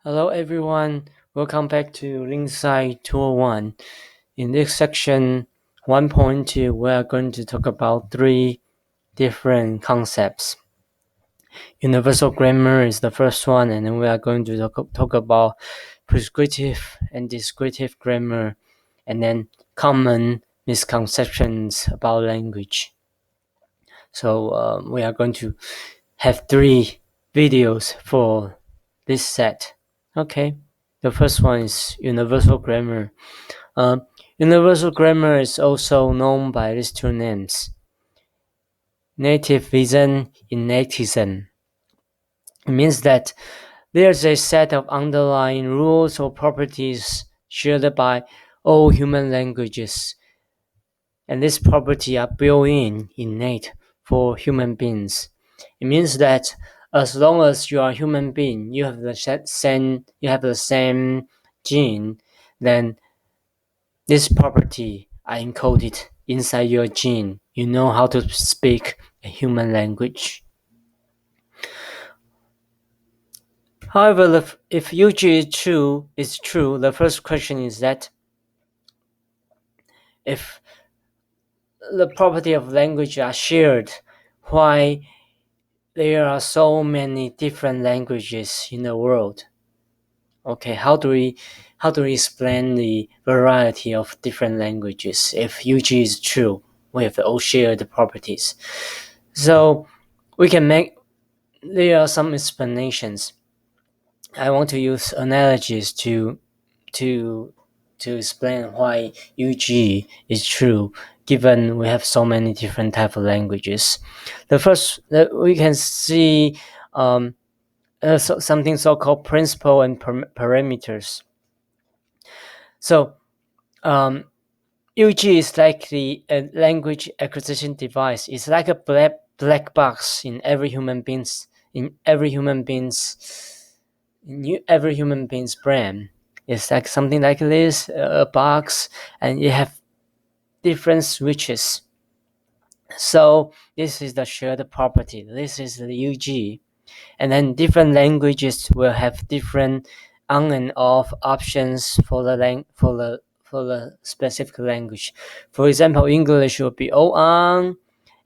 Hello everyone, welcome back to Linkside 201. In this section 1.2, we are going to talk about three different concepts. Universal grammar is the first one, and then we are going to talk about prescriptive and descriptive grammar, and then common misconceptions about language. So we are going to have three videos for this set. Okay, the first one is universal grammar. Uh, Universal grammar is also known by these two names: nativism, innatism. It means that there's a set of underlying rules or properties shared by all human languages, and these properties are built-in, innate for human beings. It means that as long as you are a human being, you have the same gene, then this property are encoded inside your gene. You know how to speak a human language. However, if UG is true, the first question is that if the property of language are shared, why there are so many different languages in the world? Okay, how do we explain the variety of different languages if UG is true? We have all shared properties. So there are some explanations. I want to use analogies to explain why UG is true, given we have so many different type of languages. The first that we can see something so-called principal and parameters. So UG is like the language acquisition device. It's like a black box in every human being's brain. It's like something like this, a box, and you have different switches. So this is the shared property. This is the UG, and then different languages will have different on and off options for the specific language. For example, English will be all on,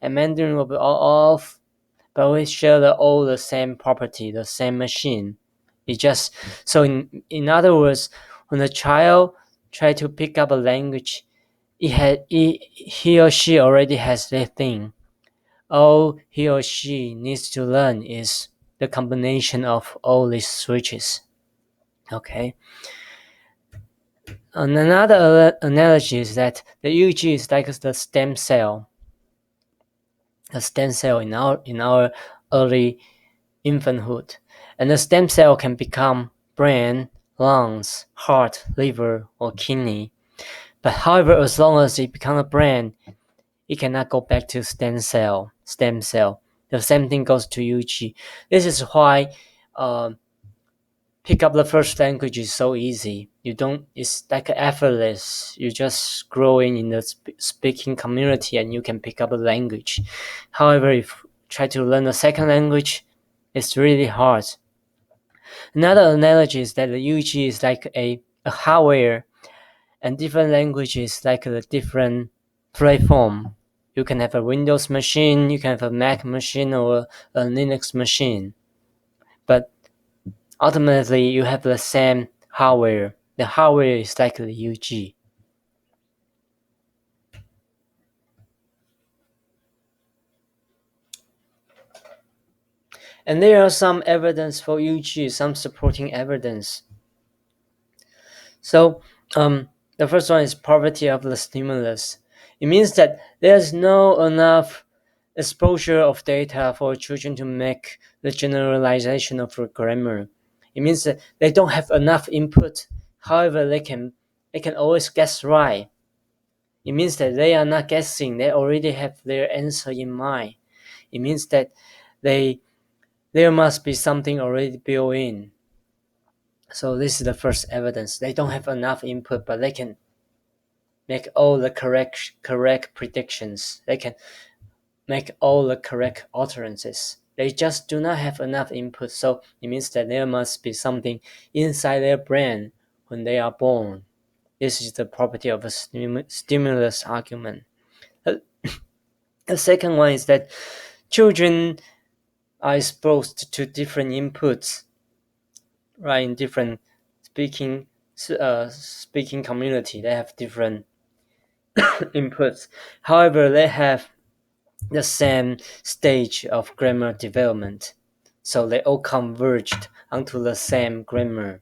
and Mandarin will be all off, but we share all the same property, the same machine. It just so in other words, when a child try to pick up a language, he or she already has that thing. All he or she needs to learn is the combination of all these switches. Okay. And another analogy is that the UG is like the stem cell. A stem cell in our early infanthood, and the stem cell can become brain, lungs, heart, liver, or kidney. But however, as long as it becomes a brain, it cannot go back to stem cell. The same thing goes to UG. This is why pick up the first language is so easy. It's like effortless. You just growing in the speaking community and you can pick up a language. However, if you try to learn a second language, it's really hard. Another analogy is that the UG is like a hardware, and different languages like a different platform. You can have a Windows machine, you can have a Mac machine, or a Linux machine. But ultimately, you have the same hardware. The hardware is like the UG. And there are some evidence for UG, some supporting evidence. So, the first one is poverty of the stimulus. It means that there's no enough exposure of data for children to make the generalization of grammar. It means that they don't have enough input. However, they can always guess right. It means that they are not guessing. They already have their answer in mind. It means that there must be something already built in. So this is the first evidence. They don't have enough input, but they can make all the correct predictions. They can make all the correct utterances. They just do not have enough input. So it means that there must be something inside their brain when they are born. This is the property of a stimulus argument. Uh, The second one is that children are exposed to different inputs, right? In different speaking speaking community, they have different inputs. However, they have the same stage of grammar development, so they all converged onto the same grammar.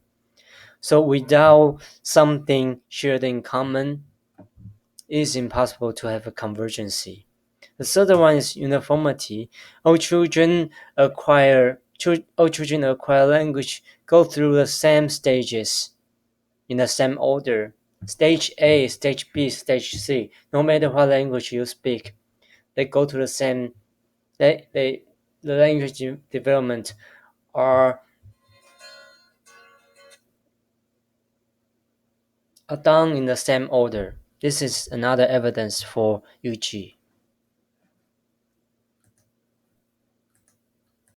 So without something shared in common, it is impossible to have a convergency. The third one is uniformity. All children acquire language, go through the same stages in the same order. Stage A, stage B, stage C. No matter what language you speak, they go to the same. The language development are done in the same order. This is another evidence for UG.